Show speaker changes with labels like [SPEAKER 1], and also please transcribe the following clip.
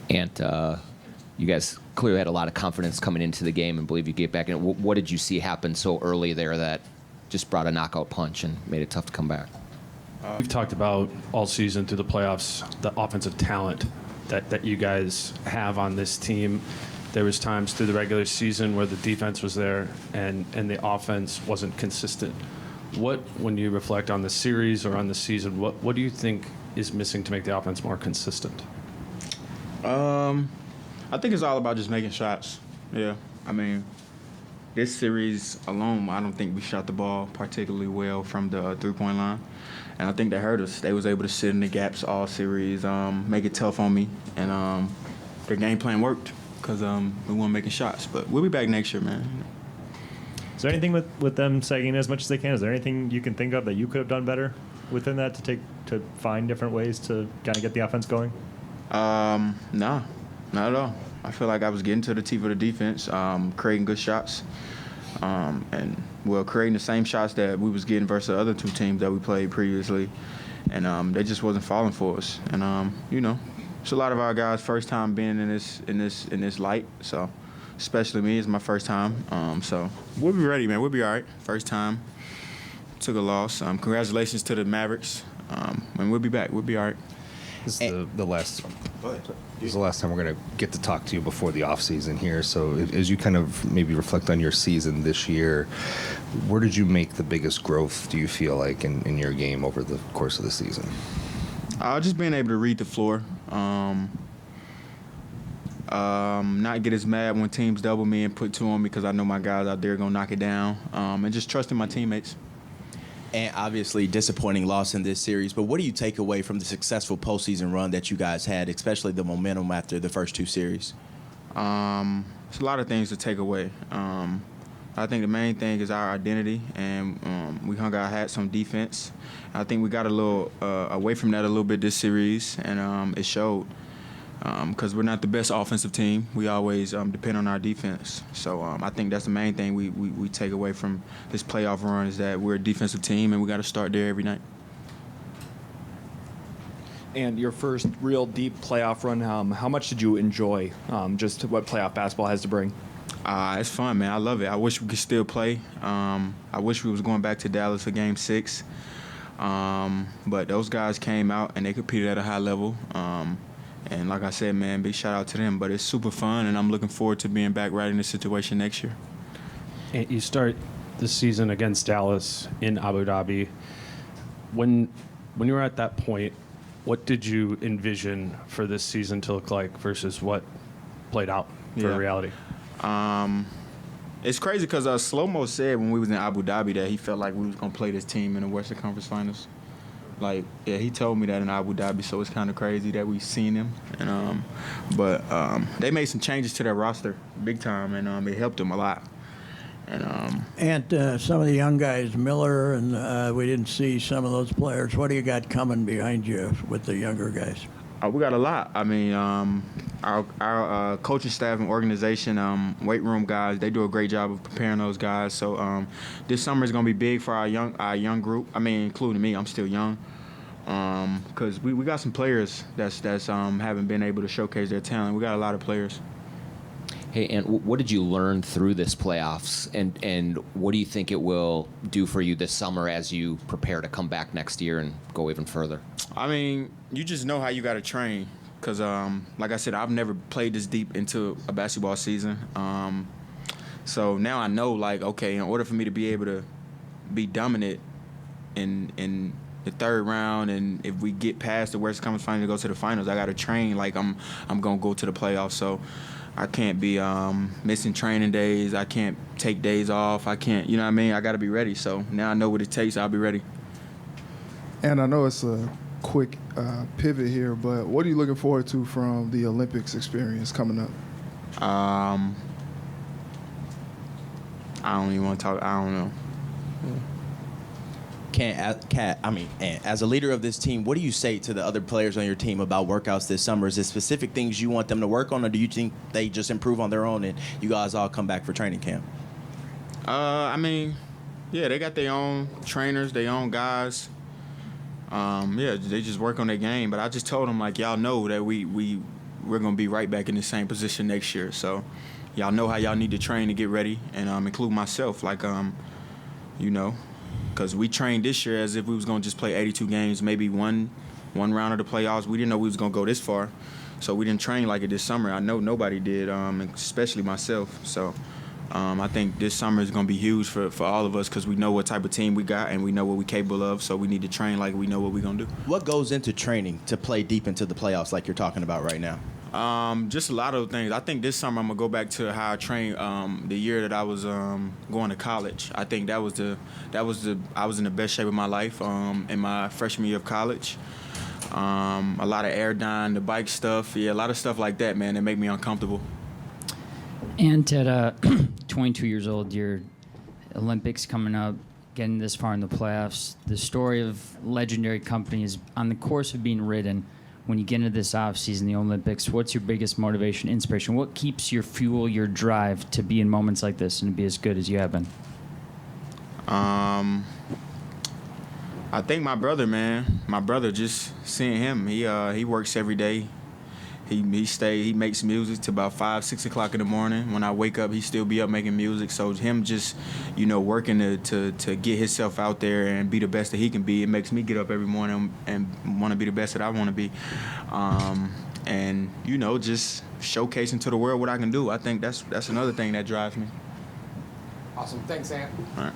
[SPEAKER 1] And you guys clearly had a lot of confidence coming into the game and believe you get back in. What did you see happen so early there that just brought a knockout punch and made it tough to come back?
[SPEAKER 2] We've talked about all season through the playoffs the offensive talent that you guys have on this team. There was times through the regular season where the defense was there and the offense wasn't consistent. When you reflect on the series or on the season, what do you think is missing to make the offense more consistent?
[SPEAKER 3] I think it's all about just making shots. Yeah, I mean, this series alone, I don't think we shot the ball particularly well from the three-point line, and I think that hurt us. They was able to sit in the gaps all series, make it tough on me, and their game plan worked because we weren't making shots. But we'll be back next year, man.
[SPEAKER 4] Is there anything with them sagging as much as they can? Is there anything you can think of that you could have done better within that to find different ways to kind of get the offense going?
[SPEAKER 3] No, not at all. I feel like I was getting to the teeth of the defense, creating good shots, and creating the same shots that we was getting versus the other two teams that we played previously, and they just wasn't falling for us. And it's a lot of our guys' first time being in this light, so especially me, it's my first time. So we'll be ready, man. We'll be all right. First time, took a loss. Congratulations to the Mavericks, and we'll be back. We'll be all right.
[SPEAKER 5] This is the last. This is the last time we're going to get to talk to you before the off season here. So as you kind of maybe reflect on your season this year, where did you make the biggest growth, do you feel like, in your game over the course of the season?
[SPEAKER 3] Just being able to read the floor. Not get as mad when teams double me and put two on me because I know my guys out there are going to knock it down. And just trusting my teammates.
[SPEAKER 6] And obviously disappointing loss in this series, but what do you take away from the successful postseason run that you guys had, especially the momentum after the first two series?
[SPEAKER 3] It's a lot of things to take away. I think the main thing is our identity, and we hung our hats on defense. I think we got a little away from that a little bit this series, and it showed. Because we're not the best offensive team. We always depend on our defense. So I think that's the main thing we take away from this playoff run is that we're a defensive team and we got to start there every night.
[SPEAKER 7] And your first real deep playoff run, how much did you enjoy just what playoff basketball has to bring?
[SPEAKER 3] It's fun, man. I love it. I wish we could still play. I wish we was going back to Dallas for Game 6. But those guys came out and they competed at a high level. And like I said, man, big shout out to them. But it's super fun, and I'm looking forward to being back right in this situation next year.
[SPEAKER 2] And you start the season against Dallas in Abu Dhabi. When you were at that point, what did you envision for this season to look like versus what played out for reality?
[SPEAKER 3] It's crazy because Slow-Mo said when we was in Abu Dhabi that he felt like we was going to play this team in the Western Conference Finals. Like, yeah, he told me that in Abu Dhabi, so it's kind of crazy that we've seen him. And but they made some changes to their roster big time, and it helped them a lot.
[SPEAKER 8] And some of the young guys, Miller, and we didn't see some of those players. What do you got coming behind you with the younger guys?
[SPEAKER 3] We got a lot. I mean, our coaching staff and organization, weight room guys, they do a great job of preparing those guys. So this summer is going to be big for our young group. I mean, including me. I'm still young. Because we got some players that's haven't been able to showcase their talent. We got a lot of players.
[SPEAKER 1] Hey, and what did you learn through this playoffs, and what do you think it will do for you this summer as you prepare to come back next year and go even further?
[SPEAKER 3] I mean, you just know how you got to train because, like I said, I've never played this deep into a basketball season. So now I know, like, okay, in order for me to be able to be dominant in the third round, and if we get past the Western Conference Finals to go to the finals, I got to train like I'm going to go to the playoffs. So I can't be missing training days. I can't take days off. I can't, you know what I mean? I got to be ready. So now I know what it takes. I'll be ready.
[SPEAKER 9] And I know it's a quick pivot here, but what are you looking forward to from the Olympics experience coming up?
[SPEAKER 3] I don't even want to talk. I don't know.
[SPEAKER 6] And as a leader of this team, what do you say to the other players on your team about workouts this summer? Is there specific things you want them to work on, or do you think they just improve on their own and you guys all come back for training camp?
[SPEAKER 3] I mean, yeah, they got their own trainers, their own guys. Yeah, they just work on their game. But I just told them, like, y'all know that we we're gonna be right back in the same position next year. So y'all know how y'all need to train to get ready, and include myself. Like you know, because we trained this year as if we was gonna just play 82 games, maybe one round of the playoffs. We didn't know we was gonna go this far, so we didn't train like it this summer. I know nobody did, especially myself. So I think this summer is gonna be huge for all of us because we know what type of team we got and we know what we're capable of. So we need to train like we know what we're gonna do.
[SPEAKER 6] What goes into training to play deep into the playoffs like you're talking about right now?
[SPEAKER 3] Just a lot of things. I think this summer I'm gonna go back to how I trained the year that I was going to college. I think I was in the best shape of my life in my freshman year of college. A lot of air-dyne, the bike stuff, a lot of stuff like that, man, that make me uncomfortable.
[SPEAKER 10] And at 22 years old, your Olympics coming up, getting this far in the playoffs. The story of legendary company is on the course of being written. When you get into this offseason, the Olympics, what's your biggest motivation, inspiration? What keeps your fuel, your drive to be in moments like this and to be as good as you have been?
[SPEAKER 3] I think my brother, man. My brother, just seeing him, he works every day. He makes music to about 5, 6 o'clock in the morning. When I wake up, he still be up making music. So him just, working to get himself out there and be the best that he can be, it makes me get up every morning and want to be the best that I want to be. And just showcasing to the world what I can do. I think that's another thing that drives me.
[SPEAKER 11] Awesome. Thanks, Ant.
[SPEAKER 3] All right.